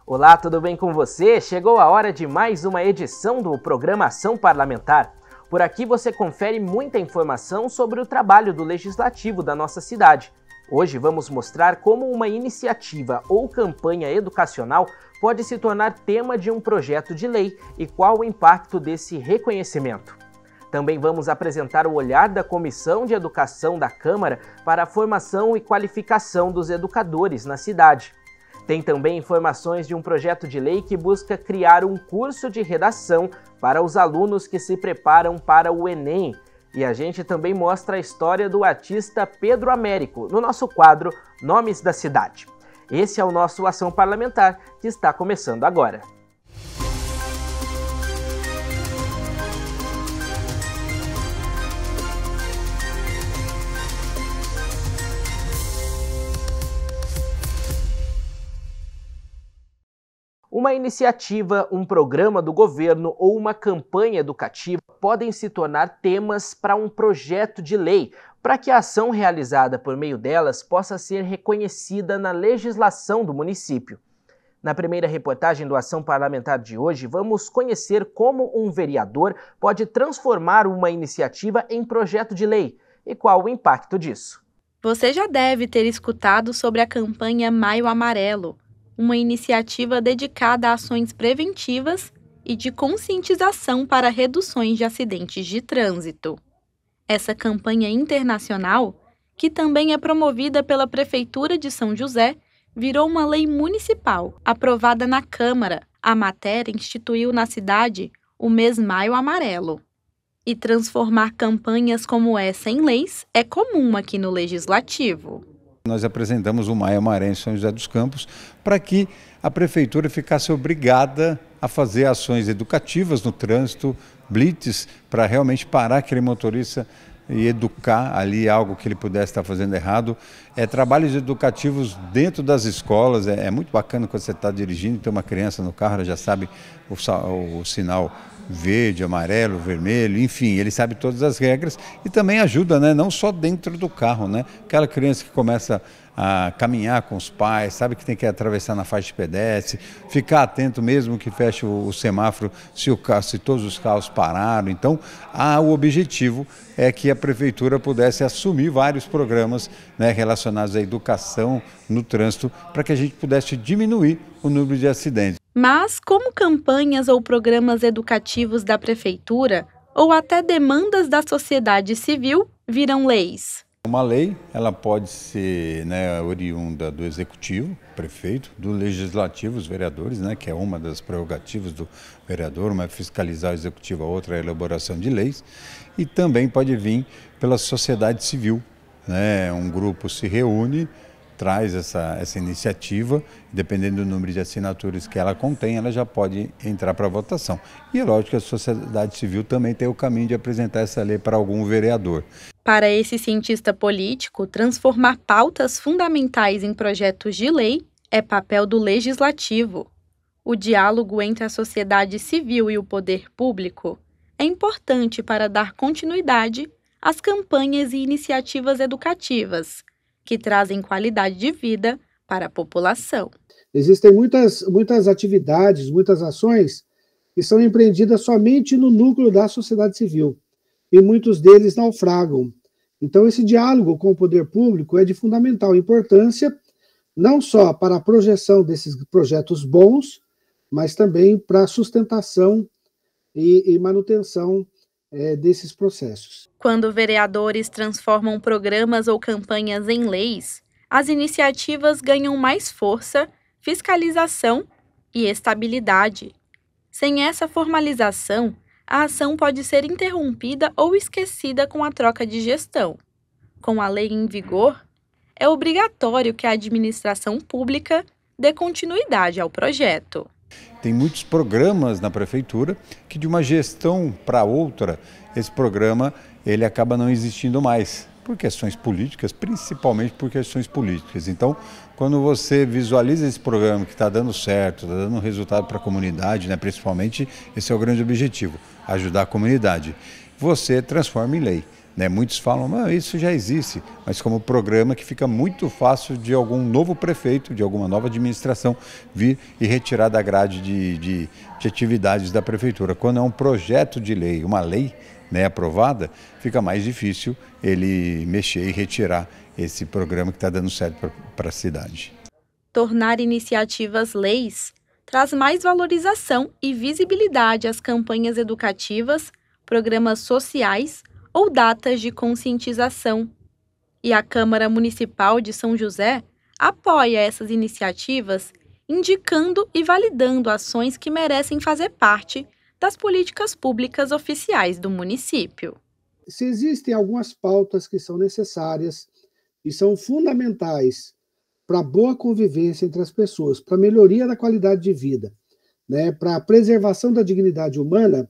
Olá, tudo bem com você? Chegou a hora de mais uma edição do programa Ação Parlamentar. Por aqui você confere muita informação sobre o trabalho do Legislativo da nossa cidade. Hoje vamos mostrar como uma iniciativa ou campanha educacional pode se tornar tema de um projeto de lei e qual o impacto desse reconhecimento. Também vamos apresentar o olhar da Comissão de Educação da Câmara para a formação e qualificação dos educadores na cidade. Tem também informações de um projeto de lei que busca criar um curso de redação para os alunos que se preparam para o Enem. E a gente também mostra a história do artista Pedro Américo no nosso quadro Nomes da Cidade. Esse é o nosso Ação Parlamentar, que está começando agora. Uma iniciativa, um programa do governo ou uma campanha educativa podem se tornar temas para um projeto de lei, para que a ação realizada por meio delas possa ser reconhecida na legislação do município. Na primeira reportagem do Ação Parlamentar de hoje, vamos conhecer como um vereador pode transformar uma iniciativa em projeto de lei e qual o impacto disso. Você já deve ter escutado sobre a campanha Maio Amarelo, uma iniciativa dedicada a ações preventivas e de conscientização para reduções de acidentes de trânsito. Essa campanha internacional, que também é promovida pela Prefeitura de São José, virou uma lei municipal, aprovada na Câmara. A matéria instituiu na cidade o mês Maio Amarelo. E transformar campanhas como essa em leis é comum aqui no Legislativo. Nós apresentamos o Maio Amarelo em São José dos Campos para que a Prefeitura ficasse obrigada a fazer ações educativas no trânsito, blitz, para realmente parar aquele motorista e educar ali algo que ele pudesse estar fazendo errado. Trabalhos educativos dentro das escolas, é muito bacana quando você está dirigindo, tem uma criança no carro, ela já sabe o sinal verde, amarelo, vermelho, enfim, ele sabe todas as regras e também ajuda, né? Não só dentro do carro, né? Aquela criança que começa a caminhar com os pais, sabe que tem que atravessar na faixa de pedestre, ficar atento mesmo que feche o semáforo se todos os carros pararam. Então, o objetivo é que a Prefeitura pudesse assumir vários programas, né, relacionados à educação no trânsito para que a gente pudesse diminuir o número de acidentes. Mas como campanhas ou programas educativos da Prefeitura ou até demandas da sociedade civil viram leis? Uma lei, ela pode ser, né, oriunda do Executivo, prefeito, do Legislativo, os vereadores, né, que é uma das prerrogativas do vereador, uma é fiscalizar o Executivo, a outra é a elaboração de leis, e também pode vir pela sociedade civil, né, um grupo se reúne, traz essa iniciativa, dependendo do número de assinaturas que ela contém, ela já pode entrar para votação. E é lógico que a sociedade civil também tem o caminho de apresentar essa lei para algum vereador. Para esse cientista político, transformar pautas fundamentais em projetos de lei é papel do Legislativo. O diálogo entre a sociedade civil e o poder público é importante para dar continuidade às campanhas e iniciativas educativas, que trazem qualidade de vida para a população. Existem muitas atividades, muitas ações que são empreendidas somente no núcleo da sociedade civil, e muitos deles naufragam. Então, esse diálogo com o poder público é de fundamental importância, não só para a projeção desses projetos bons, mas também para a sustentação e manutenção desses processos. Quando vereadores transformam programas ou campanhas em leis, as iniciativas ganham mais força, fiscalização e estabilidade. Sem essa formalização, a ação pode ser interrompida ou esquecida com a troca de gestão. Com a lei em vigor, é obrigatório que a administração pública dê continuidade ao projeto. Tem muitos programas na Prefeitura que de uma gestão para outra, esse programa ele acaba não existindo mais, por questões políticas, principalmente por questões políticas. Então, quando você visualiza esse programa que está dando certo, está dando um resultado para a comunidade, né, principalmente, esse é o grande objetivo, ajudar a comunidade. Você transforma em lei. né? Muitos falam, isso já existe, mas como programa que fica muito fácil de algum novo prefeito, de alguma nova administração vir e retirar da grade de atividades da prefeitura. Quando é um projeto de lei, uma lei, né, aprovada, fica mais difícil ele mexer e retirar esse programa que está dando certo para a cidade. Tornar iniciativas leis traz mais valorização e visibilidade às campanhas educativas, programas sociais ou datas de conscientização. E a Câmara Municipal de São José apoia essas iniciativas, indicando e validando ações que merecem fazer parte das políticas públicas oficiais do município. Se existem algumas pautas que são necessárias e são fundamentais para a boa convivência entre as pessoas, para a melhoria da qualidade de vida, né, para a preservação da dignidade humana,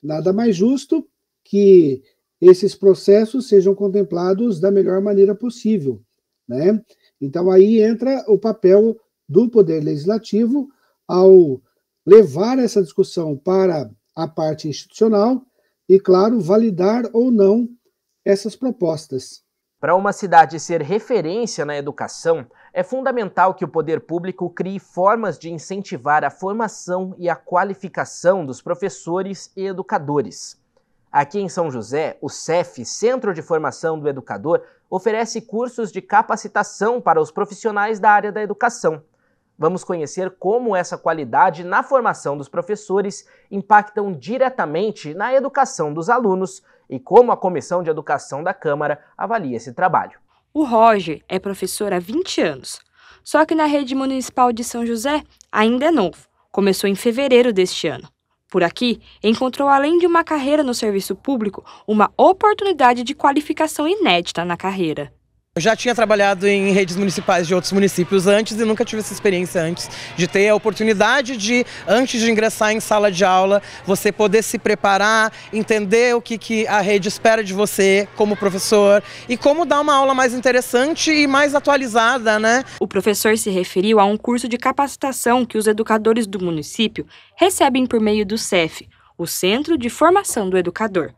nada mais justo que esses processos sejam contemplados da melhor maneira possível, né? Então aí entra o papel do Poder Legislativo ao levar essa discussão para a parte institucional e, claro, validar ou não essas propostas. Para uma cidade ser referência na educação, é fundamental que o poder público crie formas de incentivar a formação e a qualificação dos professores e educadores. Aqui em São José, o CEF, Centro de Formação do Educador, oferece cursos de capacitação para os profissionais da área da educação. Vamos conhecer como essa qualidade na formação dos professores impactam diretamente na educação dos alunos e como a Comissão de Educação da Câmara avalia esse trabalho. O Roger é professor há 20 anos, só que na rede municipal de São José ainda é novo, começou em fevereiro deste ano. Por aqui, encontrou, além de uma carreira no serviço público, uma oportunidade de qualificação inédita na carreira. Eu já tinha trabalhado em redes municipais de outros municípios antes e nunca tive essa experiência antes de ter a oportunidade de, antes de ingressar em sala de aula, você poder se preparar, entender o que a rede espera de você como professor e como dar uma aula mais interessante e mais atualizada, né? O professor se referiu a um curso de capacitação que os educadores do município recebem por meio do CEF, o Centro de Formação do Educador.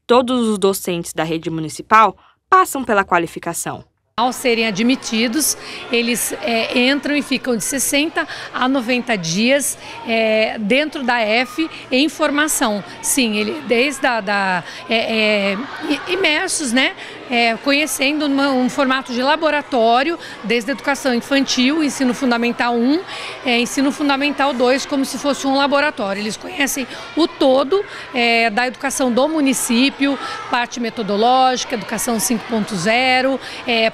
Todos os docentes da rede municipal passam pela qualificação. Ao serem admitidos, eles entram e ficam de 60 a 90 dias dentro da F em formação. Sim, desde imersos, né? Conhecendo um formato de laboratório, desde a educação infantil, ensino fundamental 1, ensino fundamental 2, como se fosse um laboratório. Eles conhecem o todo da educação do município, parte metodológica, educação 5.0,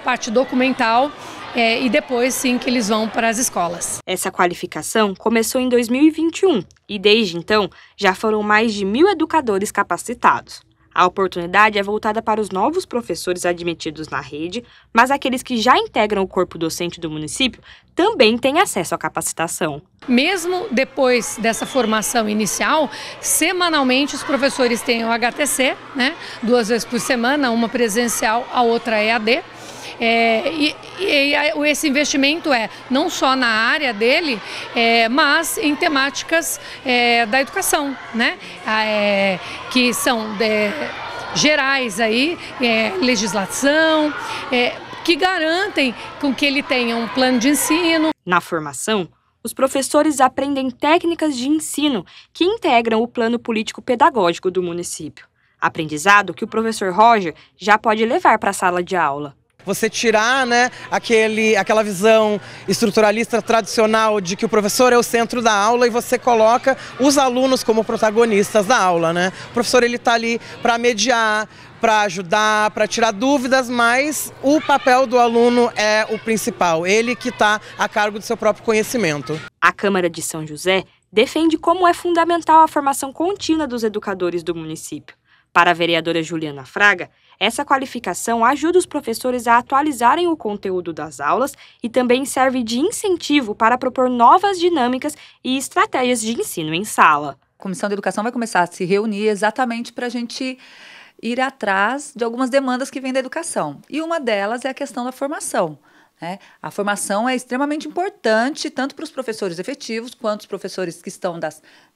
parte documental, e depois sim que eles vão para as escolas. Essa qualificação começou em 2021 e desde então já foram mais de 1.000 educadores capacitados. A oportunidade é voltada para os novos professores admitidos na rede, mas aqueles que já integram o corpo docente do município também têm acesso à capacitação. Mesmo depois dessa formação inicial, semanalmente os professores têm o HTC, né, 2 vezes por semana, uma presencial, a outra EAD. Esse investimento é não só na área dele, mas em temáticas da educação, né? Que são gerais aí, legislação, que garantem com que ele tenha um plano de ensino. Na formação, os professores aprendem técnicas de ensino que integram o plano político-pedagógico do município. Aprendizado que o professor Roger já pode levar para a sala de aula. Você tirar, né, aquela visão estruturalista tradicional de que o professor é o centro da aula e você coloca os alunos como protagonistas da aula, né? O professor ele está ali para mediar, para ajudar, para tirar dúvidas, mas o papel do aluno é o principal, ele que está a cargo do seu próprio conhecimento. A Câmara de São José defende como é fundamental a formação contínua dos educadores do município. Para a vereadora Juliana Fraga, essa qualificação ajuda os professores a atualizarem o conteúdo das aulas e também serve de incentivo para propor novas dinâmicas e estratégias de ensino em sala. A Comissão de Educação vai começar a se reunir exatamente para a gente ir atrás de algumas demandas que vêm da educação. E uma delas é a questão da formação. né? A formação é extremamente importante, tanto para os professores efetivos, quanto os professores que estão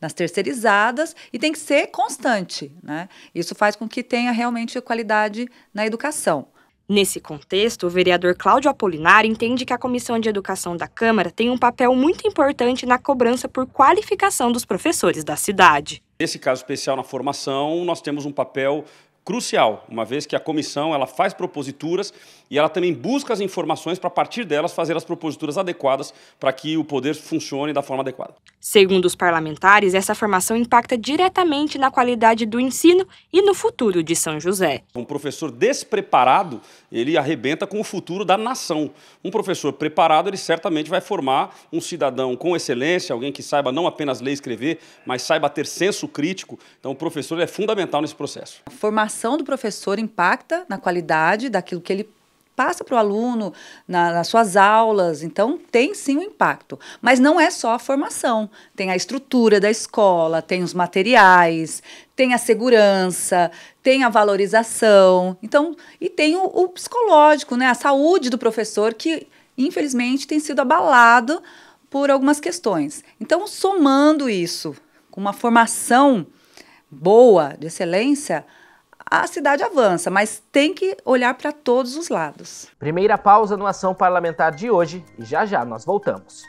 nas terceirizadas, e tem que ser constante, né? Isso faz com que tenha realmente qualidade na educação. Nesse contexto, o vereador Cláudio Apolinário entende que a Comissão de Educação da Câmara tem um papel muito importante na cobrança por qualificação dos professores da cidade. Nesse caso especial na formação, nós temos um papel crucial, uma vez que a comissão ela faz proposituras e ela também busca as informações para, a partir delas, fazer as proposituras adequadas para que o poder funcione da forma adequada. Segundo os parlamentares, essa formação impacta diretamente na qualidade do ensino e no futuro de São José. Um professor despreparado, ele arrebenta com o futuro da nação. Um professor preparado, ele certamente vai formar um cidadão com excelência, alguém que saiba não apenas ler e escrever, mas saiba ter senso crítico. Então, o professor é fundamental nesse processo. A formação do professor impacta na qualidade daquilo que ele passa para o aluno nas suas aulas, então tem sim um impacto. Mas não é só a formação, tem a estrutura da escola, tem os materiais, tem a segurança, tem a valorização, então, e tem o psicológico, né, a saúde do professor, que infelizmente tem sido abalado por algumas questões. Então, somando isso com uma formação boa, de excelência, a cidade avança, mas tem que olhar para todos os lados. Primeira pausa no Ação Parlamentar de hoje e já já nós voltamos.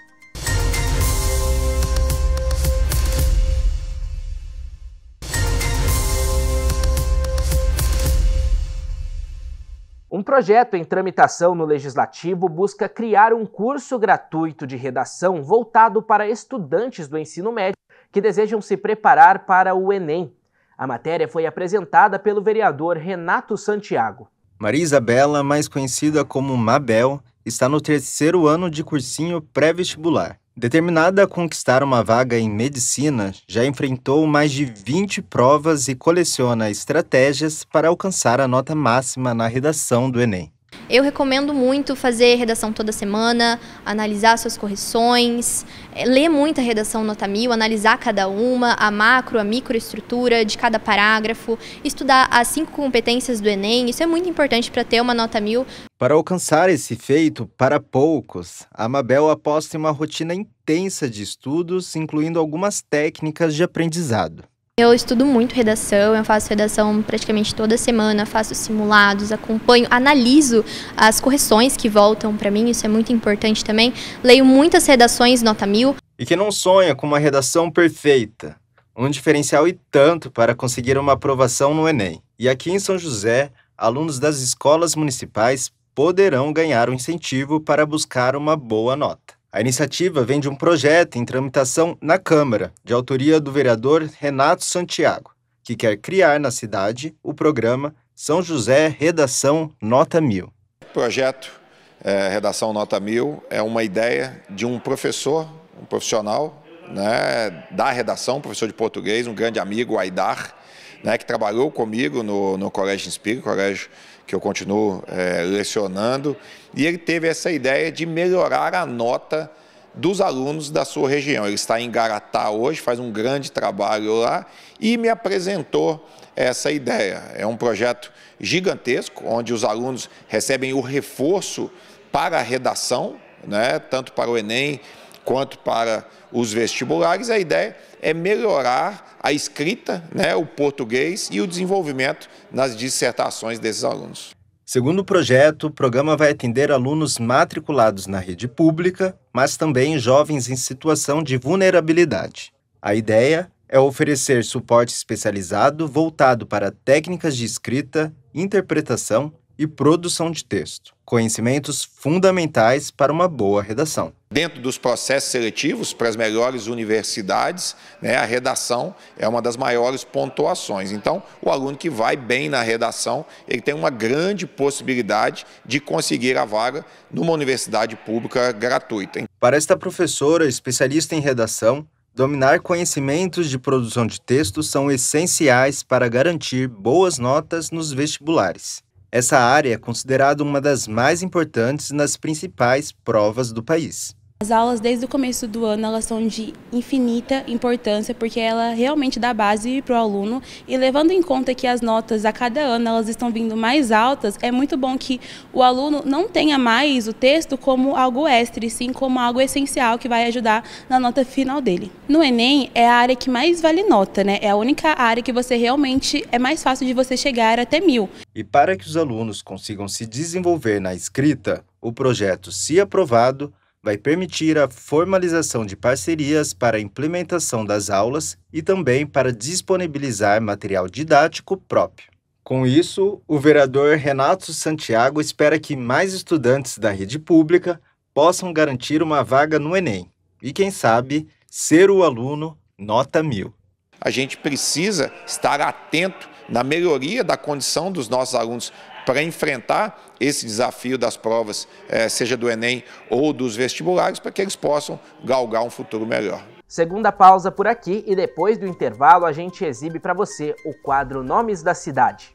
Um projeto em tramitação no Legislativo busca criar um curso gratuito de redação voltado para estudantes do ensino médio que desejam se preparar para o Enem. A matéria foi apresentada pelo vereador Renato Santiago. Maria Isabela, mais conhecida como Mabel, está no 3º ano de cursinho pré-vestibular. Determinada a conquistar uma vaga em medicina, já enfrentou mais de 20 provas e coleciona estratégias para alcançar a nota máxima na redação do Enem. Eu recomendo muito fazer redação toda semana, analisar suas correções, ler muita redação nota 1000, analisar cada uma, a macro, a microestrutura de cada parágrafo, estudar as 5 competências do Enem, isso é muito importante para ter uma nota 1000. Para alcançar esse feito, para poucos, a Mabel aposta em uma rotina intensa de estudos, incluindo algumas técnicas de aprendizado. Eu estudo muito redação, eu faço redação praticamente toda semana, faço simulados, acompanho, analiso as correções que voltam para mim, isso é muito importante também. Leio muitas redações nota 1000. E que não sonha com uma redação perfeita, um diferencial e tanto para conseguir uma aprovação no Enem. E aqui em São José, alunos das escolas municipais poderão ganhar um incentivo para buscar uma boa nota. A iniciativa vem de um projeto em tramitação na Câmara, de autoria do vereador Renato Santiago, que quer criar na cidade o programa São José Redação Nota 1000. O projeto Redação Nota 1000 é uma ideia de um professor, um profissional, né, da redação, professor de português, um grande amigo, o Aidar, né, que trabalhou comigo no Colégio Inspire, colégio que eu continuo lecionando, e ele teve essa ideia de melhorar a nota dos alunos da sua região. Ele está em Garatá hoje, faz um grande trabalho lá, e me apresentou essa ideia. É um projeto gigantesco, onde os alunos recebem o reforço para a redação, né, tanto para o Enem quanto para os vestibulares. A ideia é melhorar a escrita, né, o português e o desenvolvimento nas dissertações desses alunos. Segundo o projeto, o programa vai atender alunos matriculados na rede pública, mas também jovens em situação de vulnerabilidade. A ideia é oferecer suporte especializado voltado para técnicas de escrita, interpretação e produção de texto, conhecimentos fundamentais para uma boa redação. Dentro dos processos seletivos para as melhores universidades, né, a redação é uma das maiores pontuações. Então, o aluno que vai bem na redação, ele tem uma grande possibilidade de conseguir a vaga numa universidade pública gratuita. Para esta professora especialista em redação, dominar conhecimentos de produção de texto são essenciais para garantir boas notas nos vestibulares. Essa área é considerada uma das mais importantes nas principais provas do país. As aulas desde o começo do ano elas são de infinita importância porque ela realmente dá base para o aluno e levando em conta que as notas a cada ano elas estão vindo mais altas, é muito bom que o aluno não tenha mais o texto como algo extra, e sim como algo essencial que vai ajudar na nota final dele. No Enem é a área que mais vale nota, né? É a única área que você realmente é mais fácil de você chegar até 1000. E para que os alunos consigam se desenvolver na escrita, o projeto, se aprovado, vai permitir a formalização de parcerias para a implementação das aulas e também para disponibilizar material didático próprio. Com isso, o vereador Renato Santiago espera que mais estudantes da rede pública possam garantir uma vaga no Enem e, quem sabe, ser o aluno nota 1000. A gente precisa estar atento na melhoria da condição dos nossos alunos para enfrentar esse desafio das provas, seja do Enem ou dos vestibulares, para que eles possam galgar um futuro melhor. Segunda pausa por aqui e depois do intervalo a gente exibe para você o quadro Nomes da Cidade.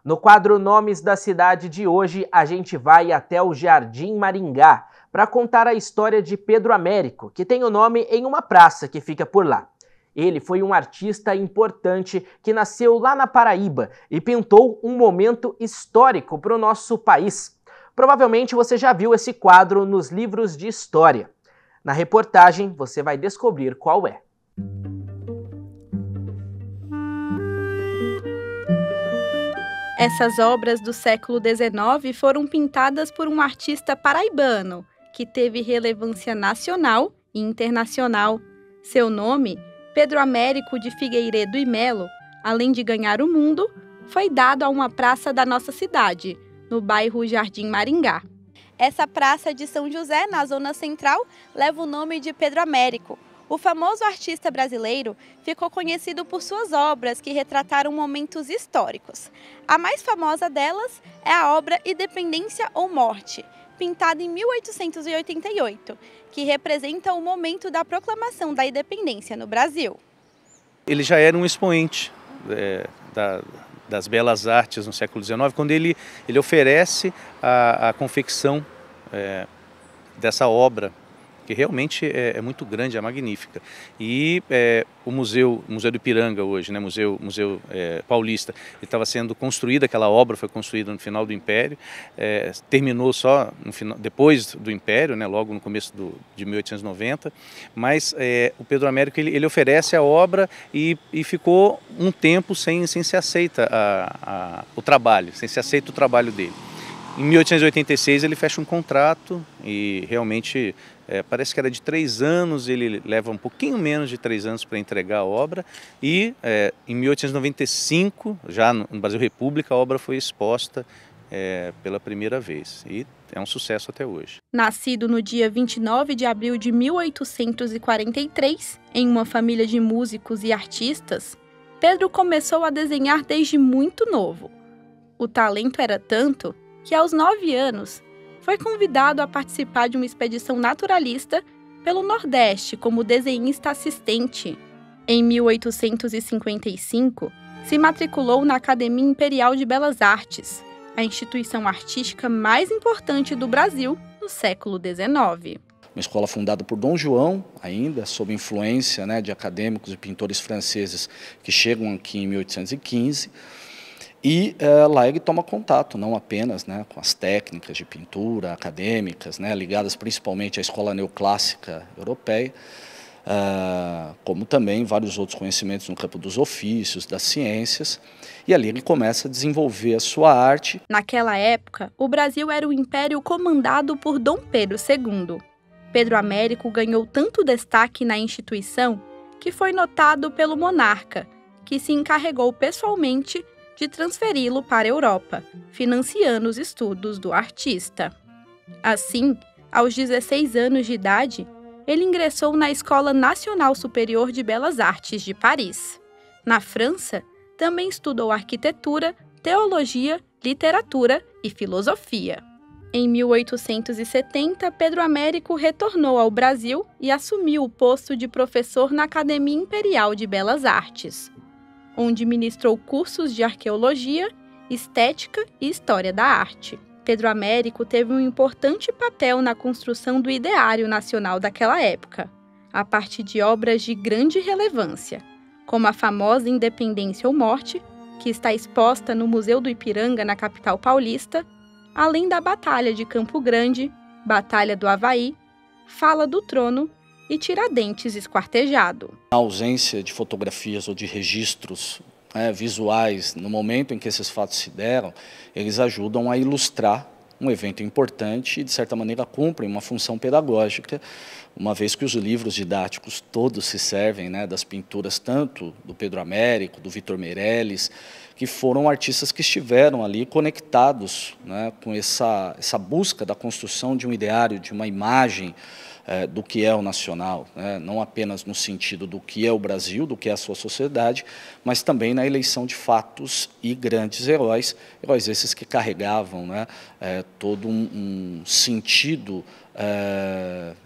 No quadro Nomes da Cidade de hoje, a gente vai até o Jardim Maringá para contar a história de Pedro Américo, que tem o nome em uma praça que fica por lá. Ele foi um artista importante que nasceu lá na Paraíba e pintou um momento histórico para o nosso país. Provavelmente você já viu esse quadro nos livros de história. Na reportagem você vai descobrir qual é. Essas obras do século XIX foram pintadas por um artista paraibano, que teve relevância nacional e internacional. Seu nome, Pedro Américo de Figueiredo e Melo, além de ganhar o mundo, foi dado a uma praça da nossa cidade, no bairro Jardim Maringá. Essa praça de São José, na zona central, leva o nome de Pedro Américo. O famoso artista brasileiro ficou conhecido por suas obras que retrataram momentos históricos. A mais famosa delas é a obra Independência ou Morte, pintada em 1888, que representa o momento da proclamação da independência no Brasil. Ele já era um expoente das belas artes no século XIX, quando ele oferece a confecção dessa obra, que realmente é muito grande, é magnífica. E o Museu do Ipiranga hoje, né, Museu Paulista, estava sendo construída, aquela obra foi construída no final do Império, terminou só depois do Império, né, logo no começo de 1890, mas o Pedro Américo ele oferece a obra e ficou um tempo sem se aceita o trabalho, sem se aceita o trabalho dele. Em 1886 ele fecha um contrato e realmente parece que era de 3 anos, ele leva um pouquinho menos de 3 anos para entregar a obra e em 1895, já no Brasil República, a obra foi exposta pela primeira vez e é um sucesso até hoje. Nascido no dia 29 de abril de 1843, em uma família de músicos e artistas, Pedro começou a desenhar desde muito novo. O talento era tanto que aos 9 anos foi convidado a participar de uma expedição naturalista pelo Nordeste como desenhista assistente. Em 1855, se matriculou na Academia Imperial de Belas Artes, a instituição artística mais importante do Brasil no século XIX. Uma escola fundada por Dom João, ainda sob influência, né, de acadêmicos e pintores franceses que chegam aqui em 1815. E lá ele toma contato, não apenas, né, com as técnicas de pintura acadêmicas, né, ligadas principalmente à escola neoclássica europeia, como também vários outros conhecimentos no campo dos ofícios, das ciências, e ali ele começa a desenvolver a sua arte. Naquela época, o Brasil era um império comandado por Dom Pedro II. Pedro Américo ganhou tanto destaque na instituição que foi notado pelo monarca, que se encarregou pessoalmente de transferi-lo para a Europa, financiando os estudos do artista. Assim, aos 16 anos de idade, ele ingressou na Escola Nacional Superior de Belas Artes de Paris. Na França, também estudou arquitetura, teologia, literatura e filosofia. Em 1870, Pedro Américo retornou ao Brasil e assumiu o posto de professor na Academia Imperial de Belas Artes. onde ministrou cursos de arqueologia, estética e história da arte. Pedro Américo teve um importante papel na construção do ideário nacional daquela época, a partir de obras de grande relevância, como a famosa Independência ou Morte, que está exposta no Museu do Ipiranga, na capital paulista, além da Batalha de Campo Grande, Batalha do Avaí, Fala do Trono e Tiradentes esquartejado. A ausência de fotografias ou de registros visuais no momento em que esses fatos se deram, eles ajudam a ilustrar um evento importante e, de certa maneira, cumprem uma função pedagógica, uma vez que os livros didáticos todos se servem das pinturas tanto do Pedro Américo, do Vitor Meirelles, que foram artistas que estiveram ali conectados com essa busca da construção de um ideário, de uma imagem do que é o nacional, não apenas no sentido do que é o Brasil, do que é a sua sociedade, mas também na eleição de fatos e grandes heróis esses que carregavam todo um sentido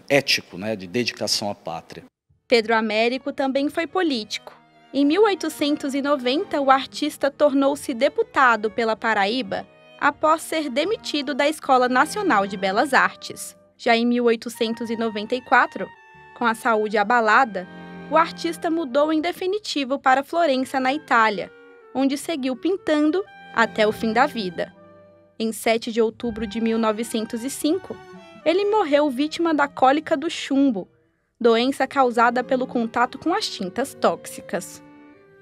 ético, de dedicação à pátria. Pedro Américo também foi político. Em 1890, o artista tornou-se deputado pela Paraíba após ser demitido da Escola Nacional de Belas Artes. Já em 1894, com a saúde abalada, o artista mudou em definitivo para Florença, na Itália, onde seguiu pintando até o fim da vida. Em 7 de outubro de 1905, ele morreu vítima da cólica do chumbo, doença causada pelo contato com as tintas tóxicas.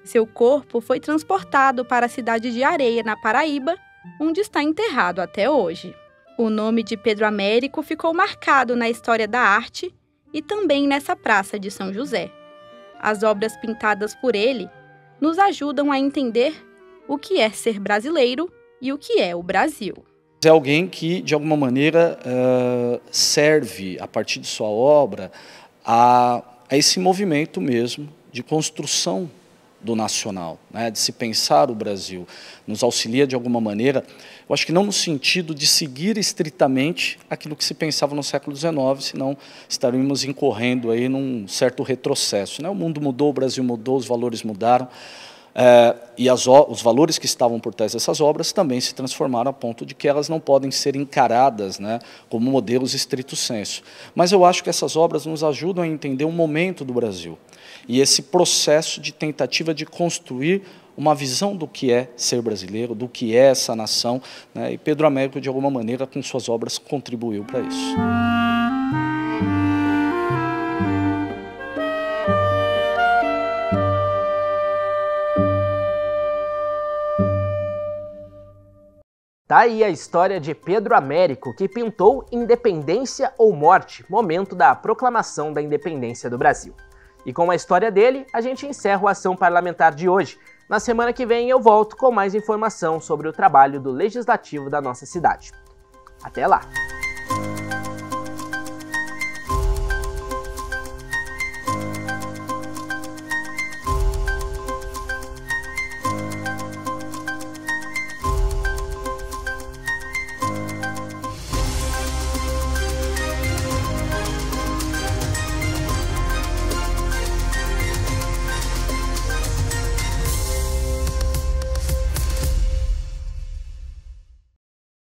Seu corpo foi transportado para a cidade de Areia, na Paraíba, onde está enterrado até hoje. O nome de Pedro Américo ficou marcado na história da arte e também nessa praça de São José. As obras pintadas por ele nos ajudam a entender o que é ser brasileiro e o que é o Brasil. É alguém que, de alguma maneira, serve, a partir de sua obra, a esse movimento mesmo de construção do nacional, de se pensar o Brasil. Nos auxilia, de alguma maneira, eu acho que não no sentido de seguir estritamente aquilo que se pensava no século XIX, senão estaríamos incorrendo aí num certo retrocesso. O mundo mudou, o Brasil mudou, os valores mudaram, e os valores que estavam por trás dessas obras também se transformaram a ponto de que elas não podem ser encaradas como modelos estrito sensu. Mas eu acho que essas obras nos ajudam a entender um momento do Brasil e esse processo de tentativa de construir uma visão do que é ser brasileiro, do que é essa nação, e Pedro Américo, de alguma maneira, com suas obras, contribuiu para isso. Tá aí a história de Pedro Américo, que pintou Independência ou Morte, momento da proclamação da independência do Brasil. E com a história dele, a gente encerra o Ação Parlamentar de hoje. Na semana que vem eu volto com mais informação sobre o trabalho do Legislativo da nossa cidade. Até lá!